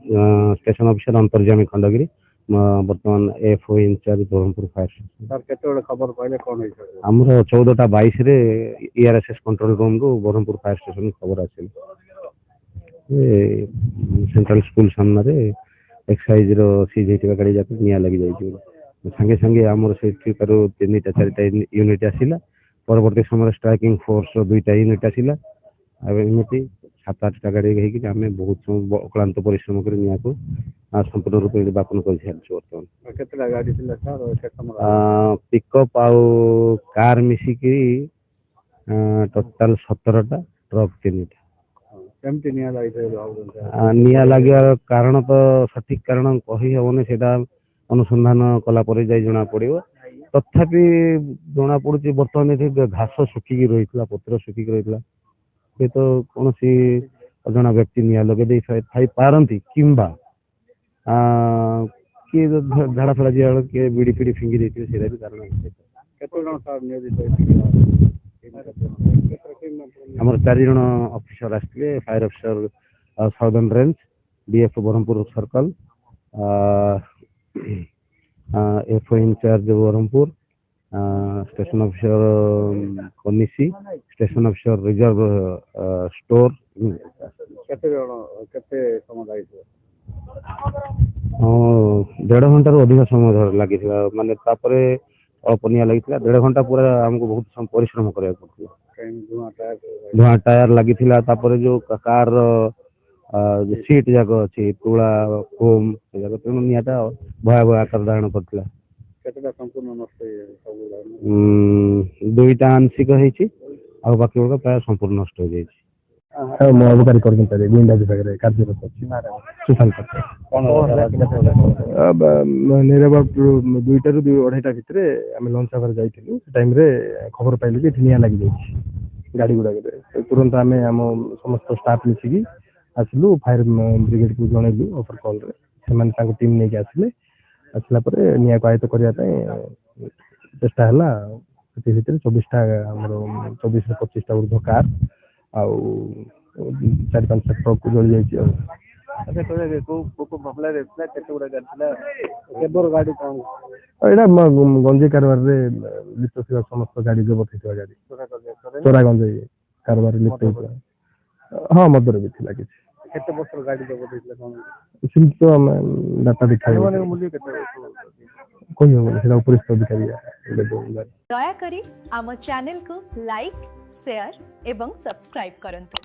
Station officer Antarjami Khandagiri बर्तमान FO in charge Brahmapur fire station. Sir केते खबर पाइले कोन होई सर हमरो 14:22 रे ईआरएसएस कंट्रोल रूम रो ब्रह्मपुर फायर स्टेशन खबर आछिल सेंट्रल स्कूल सामने रे एक्साइज रो सीज हेतिबा गाड़ी जाके निया लगी जाई संगे संगे हमर से करो 3टा 4टा यूनिट आसिला परवर्ती समय स्ट्राइकिंग फोर्स रो 2टा यूनिट आसिला अब एमिति 7-8टा गाड़ी हेकि आमे बहुत अक्लांत परिश्रम कर निया को संपूर्ण रूप से बापन कर छालछु वर्तमान केतेला गाड़ी थिला सर केतम पिकअप आउ कार मिसी की टोटल 17टा ट्रक 3टा केमति निया लाइ थे निया लागिया कारण तो सठिक कारण कहि हेबने सेटा अनुसंधान कला पर जाई जना पड़िबो तथापि जना पड़ुची वर्तमान एथि घास सुखी रहितला पत्र सुखी रहितला ये तो कौन सी अजना व्यक्ति निया लगे दे थाई पारंती किंबा कि झाड़ा फड़ा जिया के बीड़ी पीड़ी फिंगी देती सेरा भी कारण केते जण सर नियोजित हमर 4 जण ऑफिसर आस्ते fire officer southern range DF Brahmapur circle FO in charge Brahmapur station officer Kanisi station officer reserve store केते जण केते समय लागितो 1.5 घंटा रो अधिक समय लगी माने तापरे अपनिया लगी 1.5 घंटा पूरा हमको बहुत समय परिश्रम करया पड़थि धुआं टायर लगी तापरे जो कार सीट जाको अछि तुला फोम जाको तेनु नियाटा भयावह आकार धारण करथिला केतेटा संपूर्ण नष्ट हो 2टा आंशिक हेछि आ बाकी गुडा प्राय संपूर्ण नष्ट हो जाइछि मो अधिकारी कर्मचारी गुंडा विभाग रे कार्यरत अछि सुशांत अब नियर अबाउट 2टा रु 2.5टा भितरे हम लंच आवर जाइथिलु टाइम रे खबर पाइलु कि निया लागि जाइछि गाड़ी गुडा रे तुरंत हमें हम समस्त स्टाफ मिसिकी आसलु फायर ब्रिगेड को जणैलु ऑफर कॉल रे सेमान ताको टीम नै के आसले आसला परे निया को आयत करिया पय चेष्टा हला सेति भितरे 24टा हमरो 24 रे 25टा ऊर्ध्व कार आउ 4-5 ट्रक को जଳି जाइछि अच्छा तो को मामला रे केते उडा गाडीला केबोर गाडी कोन एडा गंजे कारबार रे लिप्त थिबा समस्त गाडी जबत थिबा गाडी चोरा गंजे कारबार रे लिप्त थिबा हां मदर भी थिला किछ केते वर्ष गाडी जबत थिला कोन सिम तो हम डाटा दिखाइ माने मूल्य केते कोई हो सेला उपरिस्थ अधिकारी दया करी आम चैनल को लाइक शेयर एवं सब्सक्राइब करंतु।